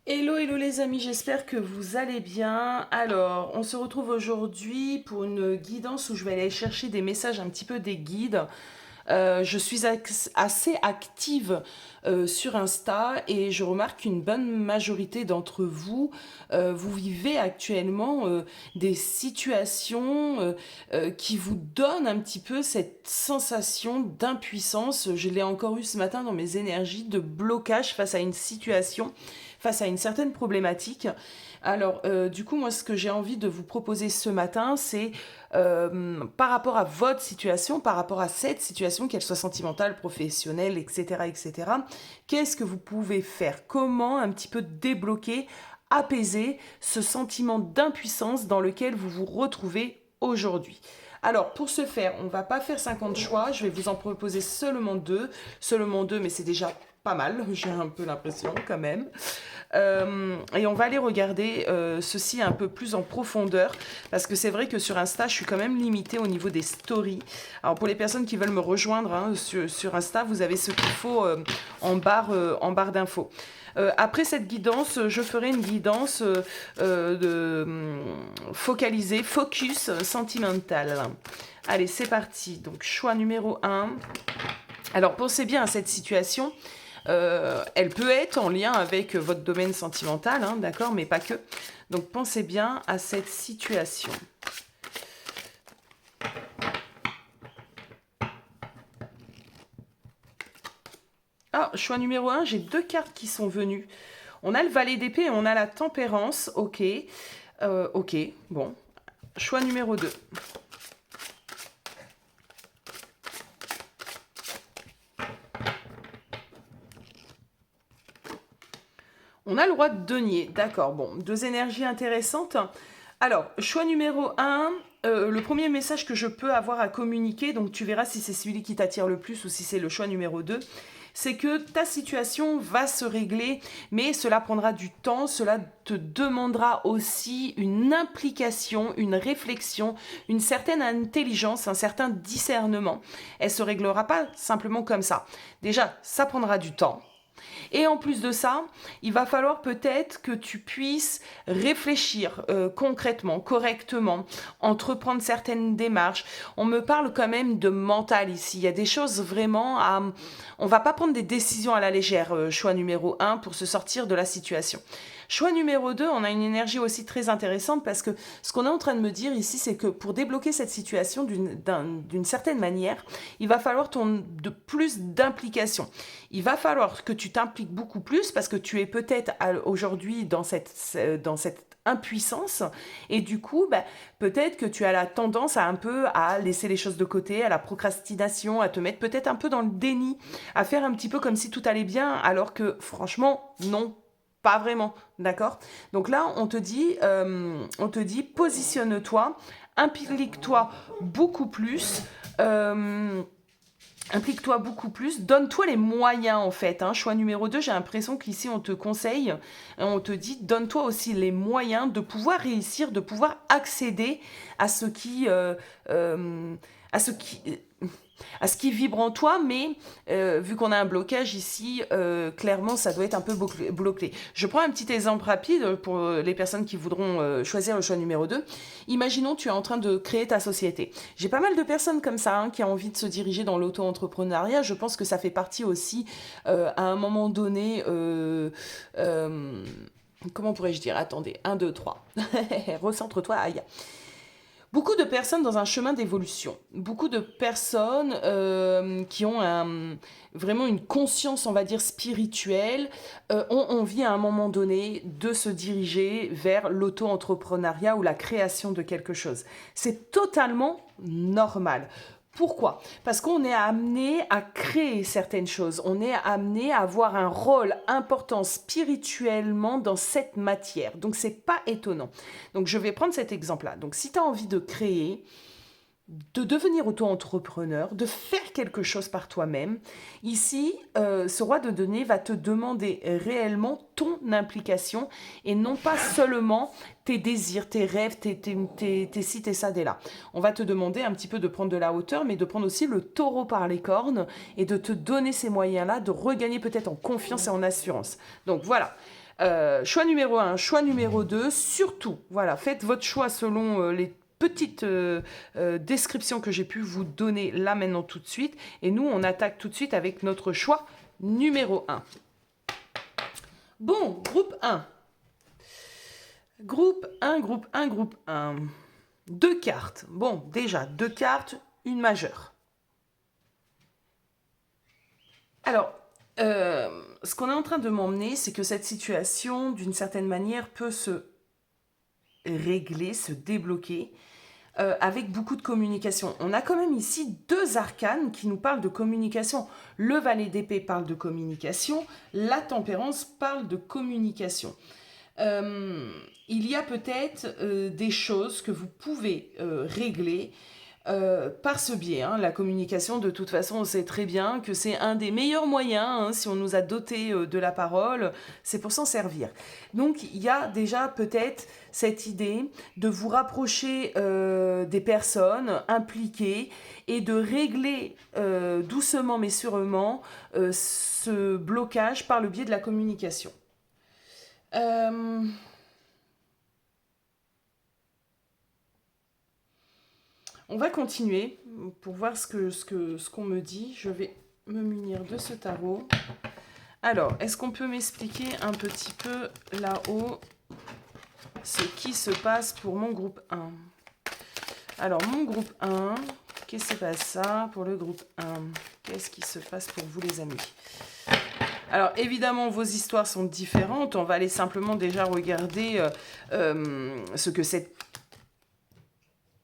Hello, hello les amis, j'espère que vous allez bien. Alors, on se retrouve aujourd'hui pour une guidance où je vais aller chercher des messages un petit peu des guides. Je suis assez active sur Insta et je remarque qu'une bonne majorité d'entre vous, vous vivez actuellement des situations qui vous donnent un petit peu cette sensation d'impuissance. Je l'ai encore eu ce matin dans mes énergies, de blocage face à une situation, face à une certaine problématique. Alors, du coup, moi, ce que j'ai envie de vous proposer ce matin, c'est par rapport à votre situation, par rapport à cette situation, qu'elle soit sentimentale, professionnelle, etc., etc., qu'est-ce que vous pouvez faire? Comment un petit peu débloquer, apaiser ce sentiment d'impuissance dans lequel vous vous retrouvez aujourd'hui? Alors, pour ce faire, on ne va pas faire 50 choix, je vais vous en proposer seulement deux, mais c'est déjà pas mal, j'ai un peu l'impression quand même. Et on va aller regarder ceci un peu plus en profondeur parce que c'est vrai que sur Insta, je suis quand même limitée au niveau des stories. Alors pour les personnes qui veulent me rejoindre sur Insta, vous avez ce qu'il faut en barre d'infos. Après cette guidance, je ferai une guidance focalisée, focus sentimental. Allez, c'est parti. Donc choix numéro un. Alors pensez bien à cette situation. Elle peut être en lien avec votre domaine sentimental, hein, d'accord, mais pas que. Donc pensez bien à cette situation. Ah, choix numéro un, j'ai deux cartes qui sont venues. On a le valet d'épée et on a la tempérance. Ok. Ok, bon. Choix numéro 2. On a le roi de denier. D'accord, bon. Deux énergies intéressantes. Alors, choix numéro un. Le premier message que je peux avoir à communiquer, donc tu verras si c'est celui qui t'attire le plus ou si c'est le choix numéro 2, c'est que ta situation va se régler, mais cela prendra du temps, cela te demandera aussi une implication, une réflexion, une certaine intelligence, un certain discernement. Elle ne se réglera pas simplement comme ça. Déjà, ça prendra du temps. Et en plus de ça, il va falloir peut-être que tu puisses réfléchir concrètement, correctement, entreprendre certaines démarches. On me parle quand même de mental ici. Il y a des choses vraiment à... On va pas prendre des décisions à la légère, choix numéro un, pour se sortir de la situation. Choix numéro 2, on a une énergie aussi très intéressante parce que ce qu'on est en train de me dire ici, c'est que pour débloquer cette situation d'une certaine manière, il va falloir de plus d'implication. Il va falloir que tu t'impliques beaucoup plus parce que tu es peut-être aujourd'hui dans cette impuissance et du coup peut-être que tu as la tendance à un peu à laisser les choses de côté, à la procrastination, à te mettre peut-être un peu dans le déni, à faire un petit peu comme si tout allait bien alors que franchement non, pas vraiment, d'accord? Donc là, on te dit, positionne-toi, implique-toi beaucoup plus. euh, Implique-toi beaucoup plus, donne-toi les moyens en fait. Hein. Choix numéro 2, j'ai l'impression qu'ici on te conseille, on te dit donne-toi aussi les moyens de pouvoir réussir, de pouvoir accéder à ce qui, à ce qui, à ce qui vibre en toi, mais vu qu'on a un blocage ici, clairement ça doit être un peu bloqué. Je prends un petit exemple rapide pour les personnes qui voudront choisir le choix numéro 2. Imaginons tu es en train de créer ta société. J'ai pas mal de personnes comme ça qui ont envie de se diriger dans l'auto-entrepreneuriat. Je pense que ça fait partie aussi à un moment donné... comment pourrais-je dire? Attendez, un, 2, 3. Recentre-toi, aïe. Beaucoup de personnes dans un chemin d'évolution, beaucoup de personnes qui ont vraiment une conscience, on va dire, spirituelle, ont envie à un moment donné de se diriger vers l'auto-entrepreneuriat ou la création de quelque chose. C'est totalement normal. Pourquoi? Parce qu'on est amené à créer certaines choses, on est amené à avoir un rôle important spirituellement dans cette matière. Donc c'est pas étonnant. Donc je vais prendre cet exemple-là. Donc si tu as envie de créer, de devenir auto-entrepreneur, de faire quelque chose par toi-même. Ici, ce roi de deniers va te demander réellement ton implication et non pas seulement tes désirs, tes rêves, tes ci, tes ça, tes là. On va te demander un petit peu de prendre de la hauteur, mais de prendre aussi le taureau par les cornes et de te donner ces moyens-là, de regagner peut-être en confiance et en assurance. Donc voilà. Choix numéro 1, choix numéro 2, surtout, voilà, faites votre choix selon les petites descriptions que j'ai pu vous donner là maintenant tout de suite. Et nous, on attaque tout de suite avec notre choix numéro 1. Bon, groupe 1. Groupe 1, groupe 1, groupe 1. 2 cartes. Bon, déjà, 2 cartes, une majeure. Alors, ce qu'on est en train de m'emmener, c'est que cette situation, d'une certaine manière, peut se régler, se débloquer avec beaucoup de communication. On a quand même ici 2 arcanes qui nous parlent de communication. Le valet d'épée parle de communication, la tempérance parle de communication. Il y a peut-être des choses que vous pouvez régler par ce biais. Hein. La communication, de toute façon, on sait très bien que c'est un des meilleurs moyens, hein, si on nous a doté de la parole, c'est pour s'en servir. Donc, il y a déjà peut-être cette idée de vous rapprocher des personnes impliquées et de régler doucement mais sûrement ce blocage par le biais de la communication. On va continuer pour voir ce qu'on me dit. Je vais me munir de ce tarot. Alors, est-ce qu'on peut m'expliquer un petit peu là-haut ce qui se passe pour mon groupe 1? Alors, mon groupe 1, qu'est-ce que c'est ça pour le groupe 1? Qu'est-ce qui se passe pour vous, les amis? Alors, évidemment, vos histoires sont différentes. On va aller simplement déjà regarder ce que cette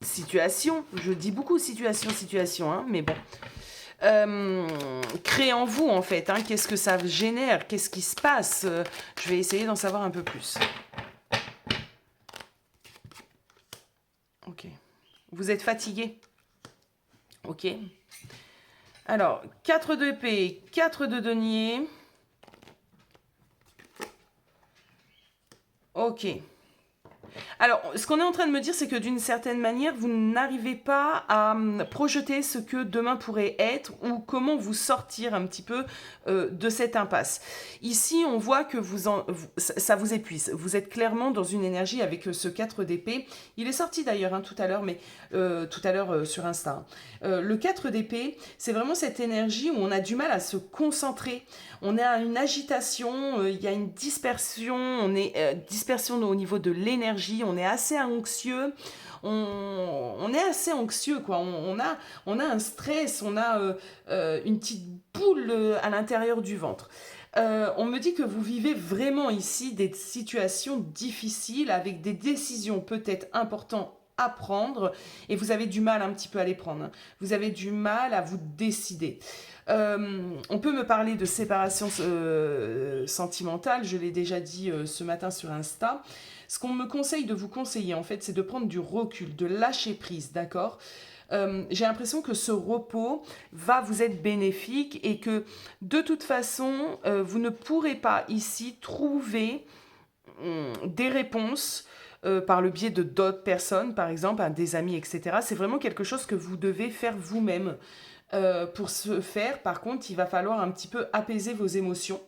situation, je dis beaucoup situation, hein, mais bon, crée en vous, en fait. Hein, qu'est-ce que ça génère? Qu'est-ce qui se passe? Je vais essayer d'en savoir un peu plus. Ok. Vous êtes fatigué? Ok. Alors, 4 d'épée, 4 de denier. Ok. Alors, ce qu'on est en train de me dire, c'est que d'une certaine manière, vous n'arrivez pas à projeter ce que demain pourrait être ou comment vous sortir un petit peu de cette impasse. Ici, on voit que ça vous épuise. Vous êtes clairement dans une énergie avec ce 4 d'épée. Il est sorti d'ailleurs tout à l'heure, mais tout à l'heure sur Insta. Le 4 d'épée, c'est vraiment cette énergie où on a du mal à se concentrer. On a une agitation, il y a une dispersion, on est dispersion au niveau de l'énergie, on est assez anxieux, on est assez anxieux quoi. On a un stress, on a une petite boule à l'intérieur du ventre. On me dit que vous vivez vraiment ici des situations difficiles avec des décisions peut-être importantes à prendre et vous avez du mal un petit peu à les prendre. Vous avez du mal à vous décider. On peut me parler de séparation sentimentale, je l'ai déjà dit ce matin sur Insta. Ce qu'on me conseille de vous conseiller, en fait, c'est de prendre du recul, de lâcher prise, d'accord ? J'ai l'impression que ce repos va vous être bénéfique et que, de toute façon, vous ne pourrez pas ici trouver des réponses par le biais de d'autres personnes, par exemple, des amis, etc. C'est vraiment quelque chose que vous devez faire vous-même. Pour ce faire, par contre, il va falloir un petit peu apaiser vos émotions,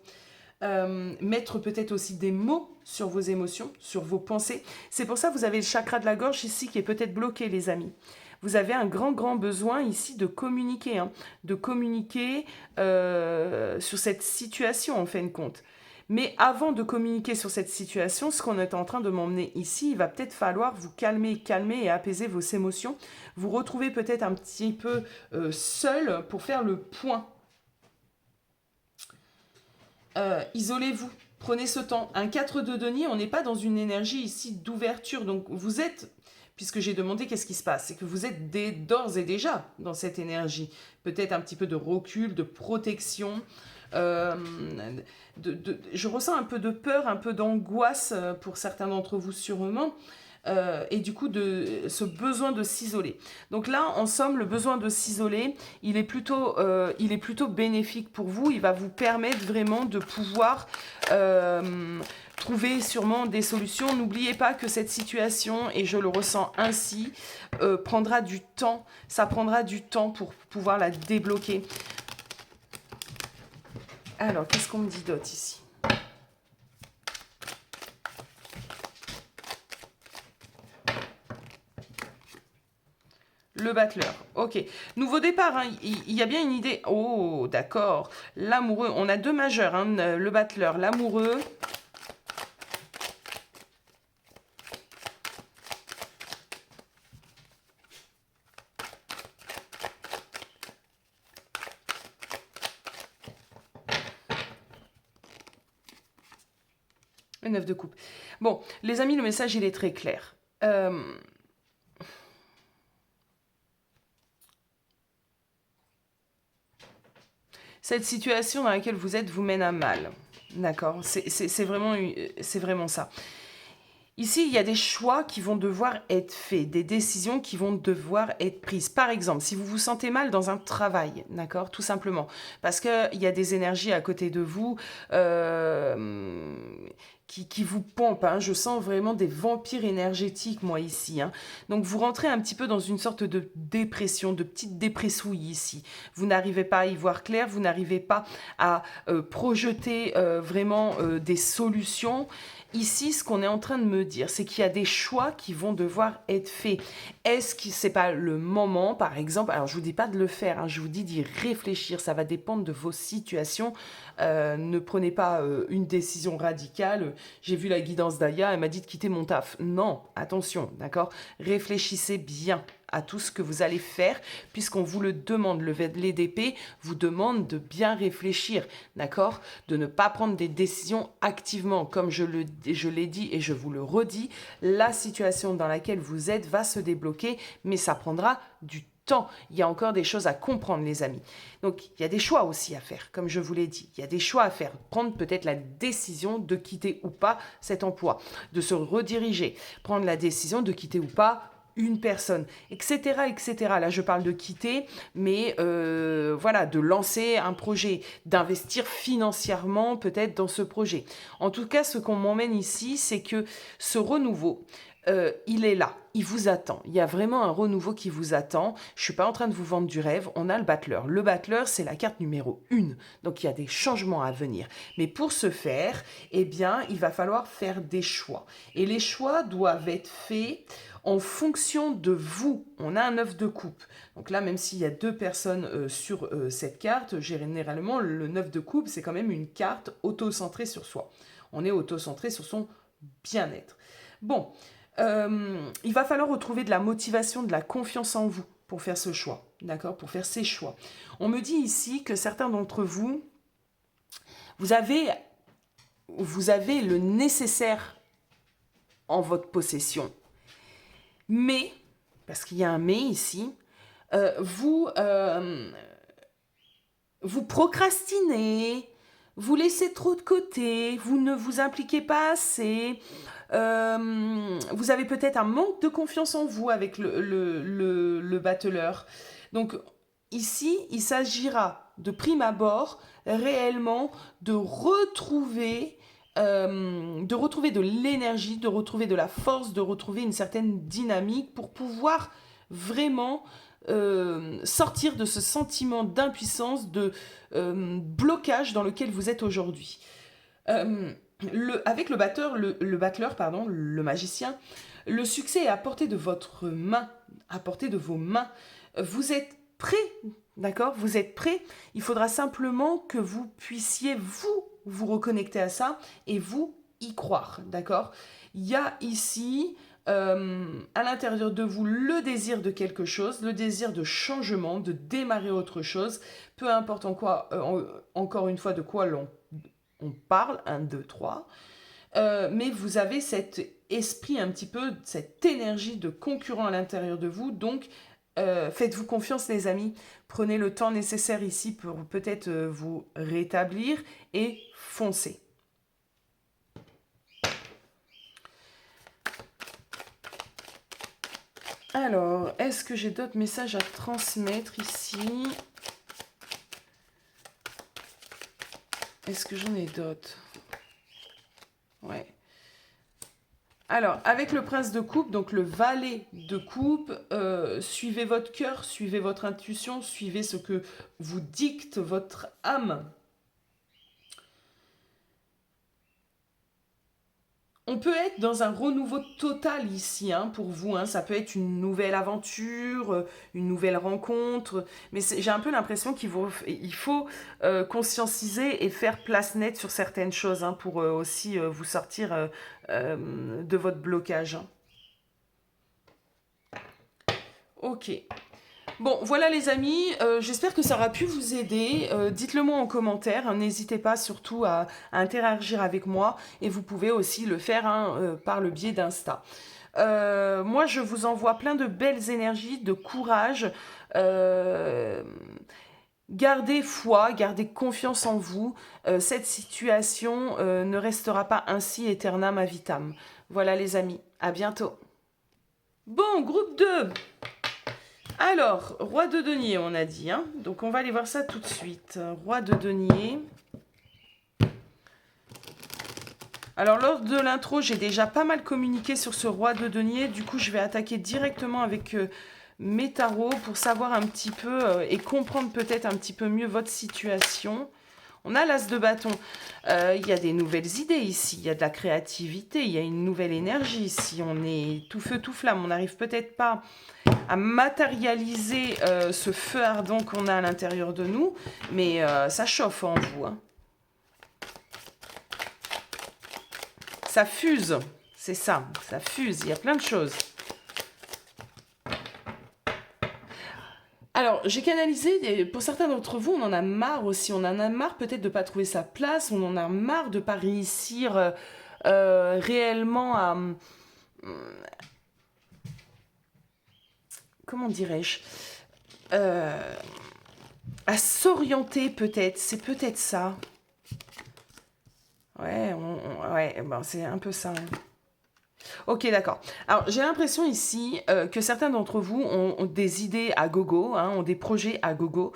mettre peut-être aussi des mots sur vos émotions, sur vos pensées. C'est pour ça que vous avez le chakra de la gorge ici qui est peut-être bloqué, les amis. Vous avez un grand besoin ici de communiquer, hein, de communiquer sur cette situation en fin de compte. Mais avant de communiquer sur cette situation, ce qu'on est en train de m'emmener ici, il va peut-être falloir vous calmer et apaiser vos émotions. Vous retrouvez peut-être un petit peu seul pour faire le point. Isolez-vous, prenez ce temps. Un 4 de denier, on n'est pas dans une énergie ici d'ouverture. Donc vous êtes, puisque j'ai demandé qu'est-ce qui se passe, c'est que vous êtes d'ores et déjà dans cette énergie. Peut-être un petit peu de recul, de protection. Je ressens un peu de peur, un peu d'angoisse pour certains d'entre vous sûrement, et du coup de ce besoin de s'isoler. Donc là, en somme, le besoin de s'isoler, il est plutôt bénéfique pour vous. Il va vous permettre vraiment de pouvoir trouver sûrement des solutions. N'oubliez pas que cette situation, et je le ressens ainsi, prendra du temps. Ça prendra du temps pour pouvoir la débloquer. Alors, qu'est-ce qu'on me dit d'autre ici? le battleur. Ok. Nouveau départ, hein. Il y a bien une idée. Oh, d'accord. L'amoureux. On a deux majeurs, hein. Le battleur, l'amoureux. Le 9 de coupe. Bon, les amis, le message, il est très clair. Cette situation dans laquelle vous êtes vous mène à mal. D'accord? C'est vraiment ça. Ici, il y a des choix qui vont devoir être faits, des décisions qui vont devoir être prises. Par exemple, si vous vous sentez mal dans un travail, d'accord, tout simplement, parce qu'il y a des énergies à côté de vous qui vous pompent. Hein. Je sens vraiment des vampires énergétiques, moi, ici. Hein. Donc, vous rentrez un petit peu dans une sorte de dépression, de petite dépressouille ici. Vous n'arrivez pas à y voir clair, vous n'arrivez pas à projeter vraiment des solutions. Ici, ce qu'on est en train de me dire, c'est qu'il y a des choix qui vont devoir être faits. Est-ce que c'est pas le moment, par exemple, alors je vous dis pas de le faire, hein, je vous dis d'y réfléchir, ça va dépendre de vos situations. Ne prenez pas une décision radicale. J'ai vu la guidance d'Aya, elle m'a dit de quitter mon taf. Non, attention, d'accord? Réfléchissez bien à tout ce que vous allez faire, puisqu'on vous le demande. Le VDP vous demande de bien réfléchir, d'accord? De ne pas prendre des décisions activement. Comme je l'ai dit et je vous le redis, la situation dans laquelle vous êtes va se débloquer, mais ça prendra du temps. Il y a encore des choses à comprendre, les amis. Donc, il y a des choix aussi à faire, comme je vous l'ai dit. Il y a des choix à faire. Prendre peut-être la décision de quitter ou pas cet emploi, de se rediriger. Prendre la décision de quitter ou pas une personne, etc., etc. Là, je parle de quitter, mais voilà, de lancer un projet, d'investir financièrement peut-être dans ce projet. En tout cas, ce qu'on m'emmène ici, c'est que ce renouveau, il est là, il vous attend. Il y a vraiment un renouveau qui vous attend. Je ne suis pas en train de vous vendre du rêve. On a le battleur. Le battleur, c'est la carte numéro 1. Donc, il y a des changements à venir. Mais pour ce faire, eh bien, il va falloir faire des choix. Et les choix doivent être faits en fonction de vous. On a un 9 de coupe. Donc là, même s'il y a deux personnes sur cette carte, généralement, le 9 de coupe, c'est quand même une carte auto-centrée sur soi. On est auto-centré sur son bien-être. Bon, il va falloir retrouver de la motivation, de la confiance en vous pour faire ce choix, d'accord? Pour faire ces choix. On me dit ici que certains d'entre vous, vous avez le nécessaire en votre possession. Mais, parce qu'il y a un mais ici, vous procrastinez, vous laissez trop de côté, vous ne vous impliquez pas assez, vous avez peut-être un manque de confiance en vous avec le battleur. Donc ici, il s'agira de prime abord réellement de retrouver de l'énergie, de retrouver de la force, de retrouver une certaine dynamique pour pouvoir vraiment sortir de ce sentiment d'impuissance, de blocage dans lequel vous êtes aujourd'hui. Avec le battleur, pardon, le magicien, le succès est à portée de votre main, à portée de vos mains. Vous êtes prêt, d'accord? Vous êtes prêt. Il faudra simplement que vous puissiez vous reconnecter à ça et vous y croire, d'accord? Il y a ici à l'intérieur de vous le désir de quelque chose, le désir de changement, de démarrer autre chose, peu importe encore une fois de quoi on parle, 1, 2, 3, mais vous avez cet esprit un petit peu, cette énergie de concurrent à l'intérieur de vous, donc faites-vous confiance les amis, prenez le temps nécessaire ici pour peut-être vous rétablir et foncez. Alors, est-ce que j'ai d'autres messages à transmettre ici? Est-ce que j'en ai d'autres? Ouais. Alors, avec le prince de coupe, donc le valet de coupe, suivez votre cœur, suivez votre intuition, suivez ce que vous dicte votre âme. on peut être dans un renouveau total ici, hein, pour vous, hein. Ça peut être une nouvelle aventure, une nouvelle rencontre, mais j'ai un peu l'impression il faut conscientiser et faire place nette sur certaines choses, hein, pour aussi vous sortir de votre blocage, hein. Ok. Bon, voilà les amis, j'espère que ça aura pu vous aider. Dites-le moi en commentaire, hein. N'hésitez pas surtout à interagir avec moi et vous pouvez aussi le faire, hein, par le biais d'Insta. Moi, je vous envoie plein de belles énergies, de courage. Euh, Gardez foi, gardez confiance en vous. Cette situation ne restera pas ainsi aeternam à vitam. Voilà les amis, à bientôt. Bon, groupe 2. Alors, roi de denier, on a dit, hein. Donc, on va aller voir ça tout de suite. Roi de denier. Alors, lors de l'intro, j'ai déjà pas mal communiqué sur ce roi de denier. Du coup, je vais attaquer directement avec mes tarots pour savoir un petit peu et comprendre peut-être un petit peu mieux votre situation. On a l'as de bâton. Il y a des nouvelles idées ici. Il y a de la créativité. Il y a une nouvelle énergie ici. On est tout feu, tout flamme. On n'arrive peut-être pas à matérialiser ce feu ardent qu'on a à l'intérieur de nous, mais ça chauffe en vous, hein. Ça fuse, c'est ça fuse, il y a plein de choses. Alors, j'ai canalisé, pour certains d'entre vous, on en a marre aussi, on en a marre peut-être de ne pas trouver sa place, on en a marre de ne pas réussir réellement à... comment dirais-je, à s'orienter peut-être, c'est peut-être ça. Ouais, ouais, ben, c'est un peu ça, hein. Ok, d'accord. Alors, j'ai l'impression ici que certains d'entre vous ont des idées à gogo, hein, ont des projets à gogo.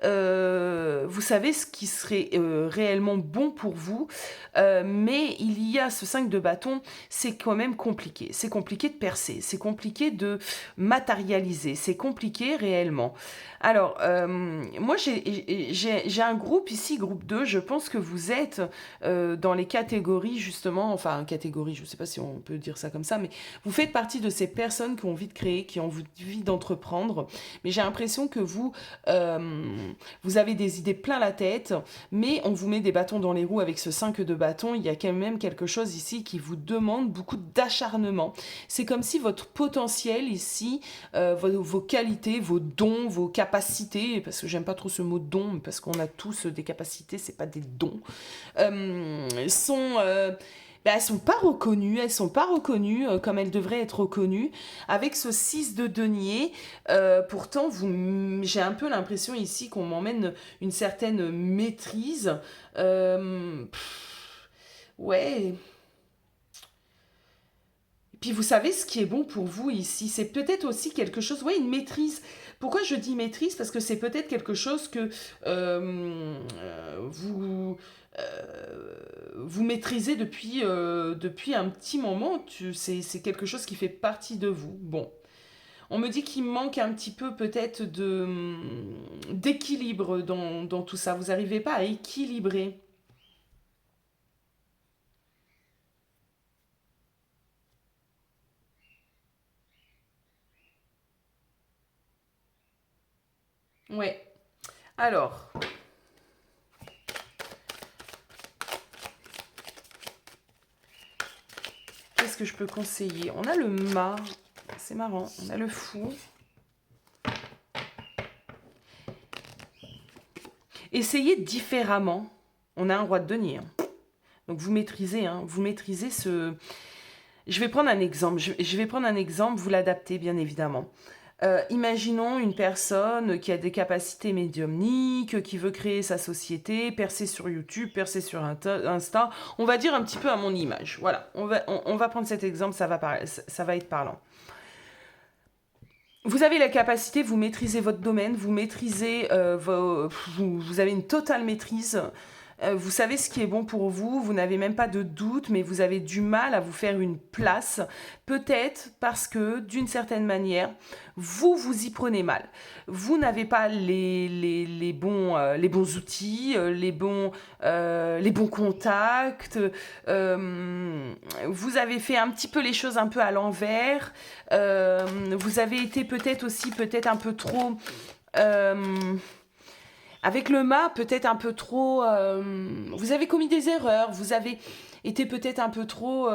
Vous savez ce qui serait réellement bon pour vous, mais il y a ce 5 de bâton, c'est quand même compliqué. C'est compliqué de percer, c'est compliqué de matérialiser, c'est compliqué réellement. Alors, moi, j'ai un groupe ici, groupe 2, je pense que vous êtes dans les catégories, justement, enfin, catégories, je ne sais pas si on peut dire ça comme ça, mais vous faites partie de ces personnes qui ont envie de créer, qui ont envie d'entreprendre, mais j'ai l'impression que vous avez des idées plein la tête, mais on vous met des bâtons dans les roues avec ce 5 de bâton, il y a quand même quelque chose ici qui vous demande beaucoup d'acharnement. C'est comme si votre potentiel ici, vos qualités, vos dons, vos capacités, parce que j'aime pas trop ce mot don, parce qu'on a tous des capacités, c'est pas des dons, elles sont pas reconnues comme elles devraient être reconnues. Avec ce 6 de denier, pourtant, j'ai un peu l'impression ici qu'on m'emmène une certaine maîtrise. Ouais. Puis vous savez ce qui est bon pour vous ici, c'est peut-être aussi quelque chose, une maîtrise. Pourquoi je dis maîtrise? Parce que c'est peut-être quelque chose que vous maîtrisez depuis un petit moment. C'est quelque chose qui fait partie de vous. Bon, on me dit qu'il manque un petit peu peut-être d'équilibre dans tout ça. Vous n'arrivez pas à équilibrer. Ouais. Alors, qu'est-ce que je peux conseiller? On a le mât, c'est marrant, on a le fou. Essayez différemment. On a un roi de denier, hein. Donc vous maîtrisez ce... Je vais prendre un exemple, vous l'adaptez bien évidemment. Imaginons une personne qui a des capacités médiumniques, qui veut créer sa société, percer sur YouTube, percer sur Insta. On va dire un petit peu à mon image. Voilà, on va prendre cet exemple, ça va être parlant. Vous avez la capacité, vous maîtrisez votre domaine, vous maîtrisez, vous avez une totale maîtrise. Vous savez ce qui est bon pour vous, vous n'avez même pas de doute, mais vous avez du mal à vous faire une place, peut-être parce que d'une certaine manière, vous vous y prenez mal. Vous n'avez pas les bons outils, les bons contacts, vous avez fait un petit peu les choses un peu à l'envers, vous avez été peut-être aussi peut-être un peu trop... euh, avec le mât, peut-être un peu trop... vous avez commis des erreurs, vous avez été peut-être un peu trop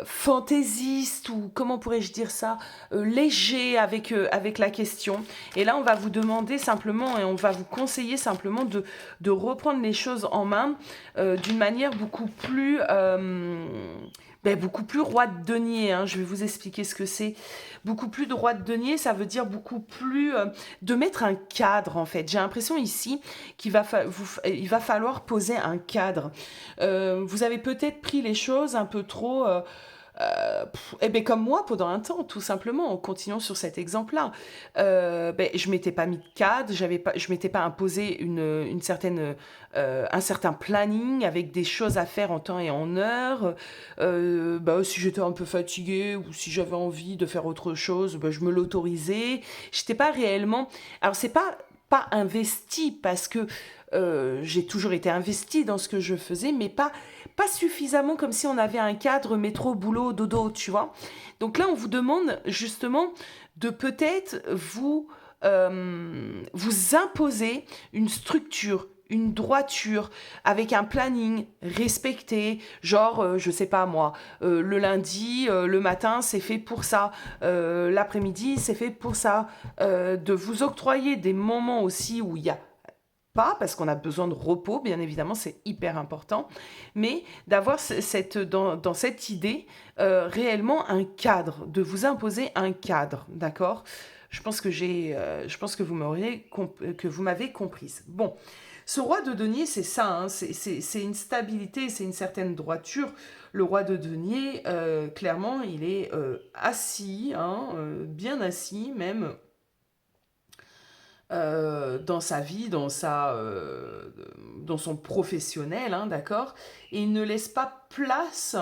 fantaisiste, ou comment pourrais-je dire ça, léger avec la question. Et là, on va vous demander simplement, et on va vous conseiller simplement de reprendre les choses en main d'une manière beaucoup plus roi de denier, hein. Je vais vous expliquer ce que c'est. Beaucoup plus de roi de denier, ça veut dire beaucoup plus de mettre un cadre, en fait. J'ai l'impression ici il va falloir poser un cadre. Vous avez peut-être pris les choses un peu trop... comme moi pendant un temps, tout simplement, en continuant sur cet exemple-là. Je m'étais pas mis de cadre, je m'étais pas imposé un certain planning avec des choses à faire en temps et en heure. Si j'étais un peu fatiguée ou si j'avais envie de faire autre chose, je me l'autorisais. J'étais pas réellement... Alors c'est pas investi parce que j'ai toujours été investie dans ce que je faisais, mais pas suffisamment comme si on avait un cadre métro, boulot, dodo, tu vois. Donc là, on vous demande justement de peut-être vous imposer une structure, une droiture, avec un planning respecté, genre, je sais pas moi, le lundi, le matin, c'est fait pour ça, l'après-midi, c'est fait pour ça, de vous octroyer des moments aussi où il y a pas, parce qu'on a besoin de repos, bien évidemment, c'est hyper important, mais d'avoir dans cette idée réellement un cadre, de vous imposer un cadre, d'accord? Je pense que que vous m'avez comprise. Bon, ce roi de denier, c'est ça, hein, c'est une stabilité, c'est une certaine droiture. Le roi de denier, clairement, il est assis, hein, bien assis, même dans sa vie, dans son professionnel, hein, d'accord. Et il ne laisse pas place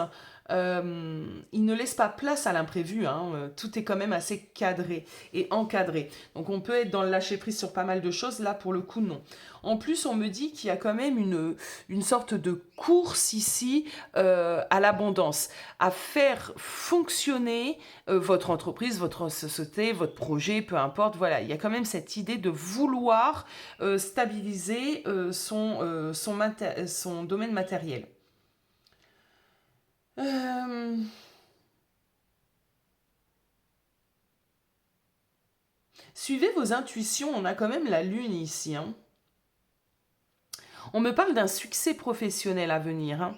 à l'imprévu, hein. Tout est quand même assez cadré et encadré. Donc on peut être dans le lâcher prise sur pas mal de choses. Là, pour le coup, non. En plus, on me dit qu'il y a quand même une sorte de course ici à l'abondance, à faire fonctionner votre entreprise, votre société, votre projet, peu importe. Voilà, il y a quand même cette idée de vouloir stabiliser son domaine matériel. Euh, Suivez vos intuitions, on a quand même la lune ici, hein. On me parle d'un succès professionnel à venir, hein.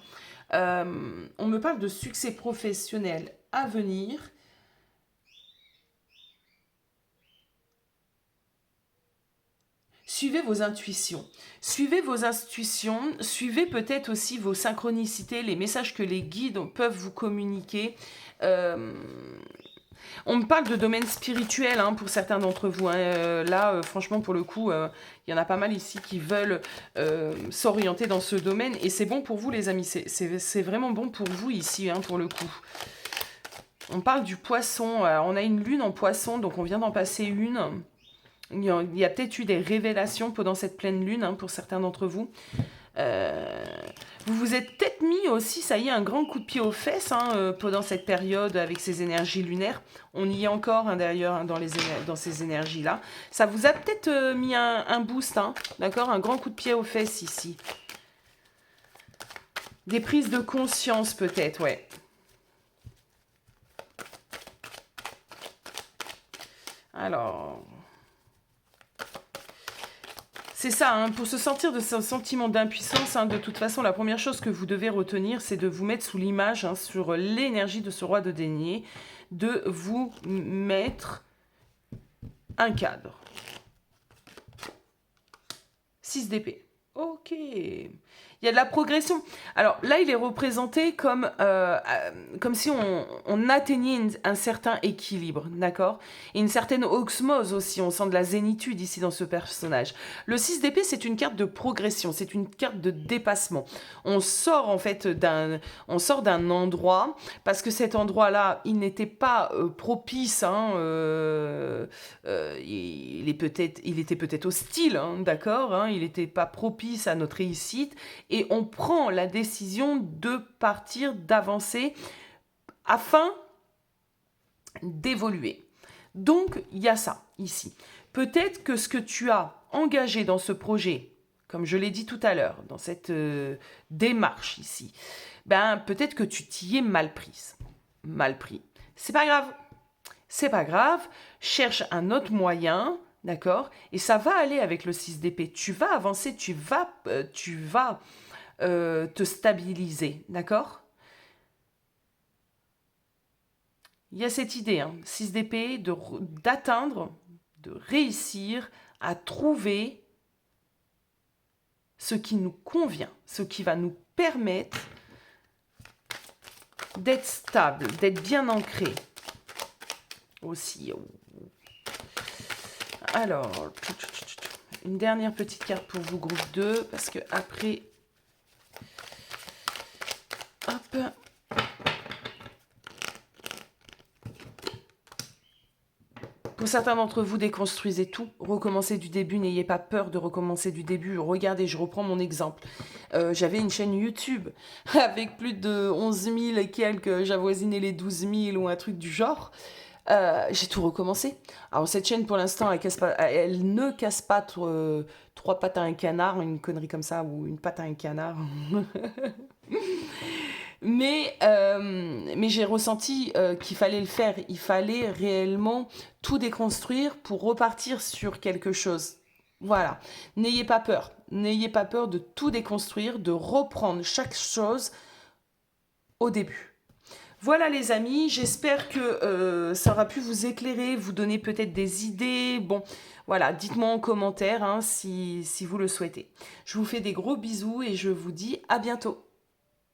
On me parle de succès professionnel à venir. Suivez vos intuitions. Suivez vos intuitions. Suivez peut-être aussi vos synchronicités, les messages que les guides peuvent vous communiquer. Euh, on me parle de domaine spirituel, hein, pour certains d'entre vous, hein. Là, franchement, pour le coup, il y en a pas mal ici qui veulent s'orienter dans ce domaine. Et c'est bon pour vous, les amis. C'est vraiment bon pour vous ici, hein, pour le coup. On parle du poisson. On a une lune en poisson, donc on vient d'en passer une. Il y a peut-être eu des révélations pendant cette pleine lune, hein, pour certains d'entre vous. Vous vous êtes peut-être mis aussi, ça y est, un grand coup de pied aux fesses, hein, pendant cette période avec ces énergies lunaires. On y est encore, hein, d'ailleurs, hein, dans ces énergies-là. Ça vous a peut-être mis un boost, hein, d'accord? Un grand coup de pied aux fesses ici. Des prises de conscience peut-être, ouais. Alors... C'est ça, hein, pour se sortir de ce sentiment d'impuissance, hein, de toute façon, la première chose que vous devez retenir, c'est de vous mettre sous l'image, hein, sur l'énergie de ce roi de denier, de vous mettre un cadre. 6 d'épée. Ok. Il Il y a de la progression. Alors là, il est représenté comme si on atteignait un certain équilibre, d'accord? Et une certaine osmose aussi, on sent de la zénitude ici dans ce personnage. Le 6 d'épée, c'est une carte de progression, c'est une carte de dépassement. On sort en fait on sort d'un endroit, parce que cet endroit-là, il n'était pas propice, hein, il était peut-être hostile, hein, d'accord, hein, il n'était pas propice à notre réussite, et on prend la décision de partir, d'avancer, afin d'évoluer. Donc, il y a ça, ici. Peut-être que ce que tu as engagé dans ce projet, comme je l'ai dit tout à l'heure, dans cette démarche ici, ben, peut-être que tu t'y es mal prise. Mal pris. C'est pas grave. C'est pas grave. Cherche un autre moyen, d'accord? Et ça va aller avec le 6 d'épée. Tu vas avancer, tu vas te stabiliser, d'accord? Il y a cette idée, hein, 6 d'épée, d'atteindre, de réussir à trouver ce qui nous convient, ce qui va nous permettre d'être stable, d'être bien ancré aussi. Alors, une dernière petite carte pour vous, groupe 2, parce que après, hop, pour certains d'entre vous, déconstruisez tout, recommencez du début, n'ayez pas peur de recommencer du début. Regardez, je reprends mon exemple. J'avais une chaîne YouTube avec plus de 11 000 et quelques, j'avoisinais les 12 000 ou un truc du genre. J'ai tout recommencé. Alors cette chaîne, pour l'instant, elle ne casse pas trois pattes à un canard, une connerie comme ça, ou une patte à un canard. Mais j'ai ressenti qu'il fallait le faire. Il fallait réellement tout déconstruire pour repartir sur quelque chose. Voilà. N'ayez pas peur. N'ayez pas peur de tout déconstruire, de reprendre chaque chose au début. Voilà les amis, j'espère que ça aura pu vous éclairer, vous donner peut-être des idées. Bon, voilà, dites-moi en commentaire, hein, si vous le souhaitez. Je vous fais des gros bisous et je vous dis à bientôt.